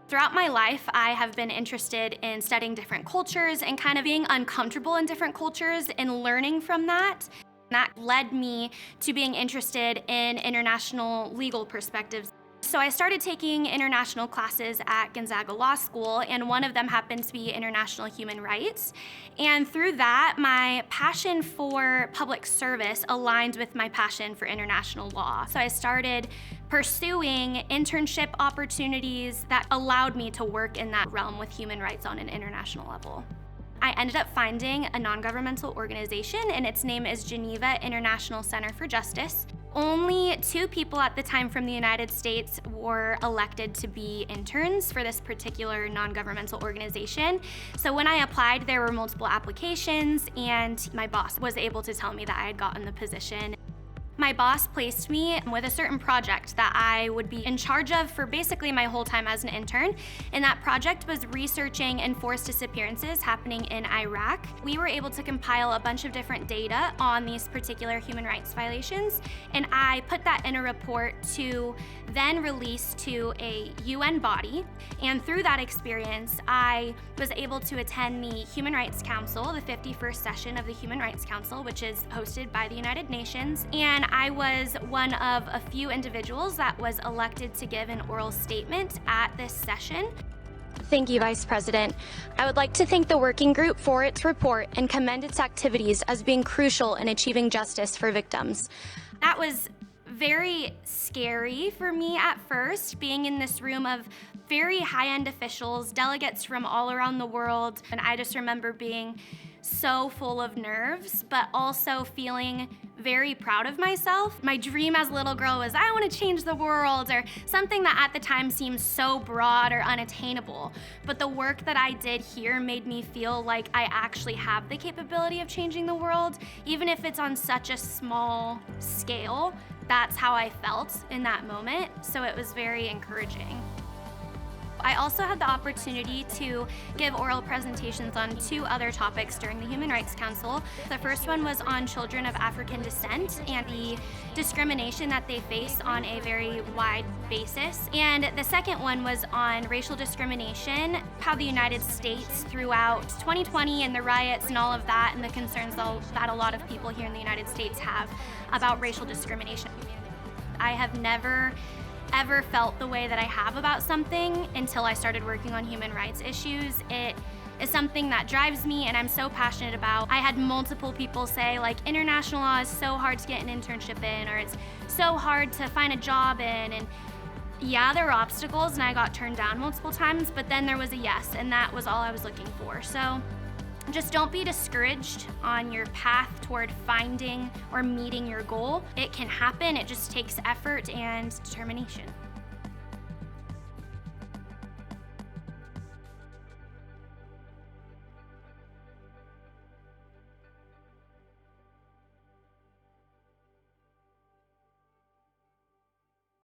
Throughout my life, I have been interested in studying different cultures and kind of being uncomfortable in different cultures and learning from that. That led me to being interested in international legal perspectives. So I started taking international classes at Gonzaga Law School, and one of them happened to be international human rights. And through that, my passion for public service aligned with my passion for international law. So I started pursuing internship opportunities that allowed me to work in that realm with human rights on an international level. I ended up finding a non-governmental organization, and its name is Geneva International Center for Justice. Only 2 people at the time from the United States were elected to be interns for this particular non-governmental organization. So when I applied, there were multiple applications, and my boss was able to tell me that I had gotten the position. My boss placed me with a certain project that I would be in charge of for basically my whole time as an intern, and that project was researching enforced disappearances happening in Iraq. We were able to compile a bunch of different data on these particular human rights violations, and I put that in a report to then release to a UN body. And through that experience, I was able to attend the Human Rights Council, the 51st session of the Human Rights Council, which is hosted by the United Nations. And I was one of a few individuals that was elected to give an oral statement at this session. Thank you, Vice President. I would like to thank the working group for its report and commend its activities as being crucial in achieving justice for victims. That was very scary for me at first, being in this room of very high-end officials, delegates from all around the world, and I just remember being so full of nerves, but also feeling very proud of myself. My dream as a little girl was, I want to change the world, or something that at the time seemed so broad or unattainable. But the work that I did here made me feel like I actually have the capability of changing the world, even if it's on such a small scale. That's how I felt in that moment, so it was very encouraging. I also had the opportunity to give oral presentations on 2 other topics during the Human Rights Council. The first one was on children of African descent and the discrimination that they face on a very wide basis. And the second one was on racial discrimination, how the United States throughout 2020 and the riots and all of that, and the concerns that a lot of people here in the United States have about racial discrimination. I have never ever felt the way that I have about something until I started working on human rights issues. It is something that drives me and I'm so passionate about. I had multiple people say, like, international law is so hard to get an internship in, or it's so hard to find a job in. And yeah, there were obstacles and I got turned down multiple times, but then there was a yes, and that was all I was looking for. So just don't be discouraged on your path toward finding or meeting your goal. It can happen, it just takes effort and determination.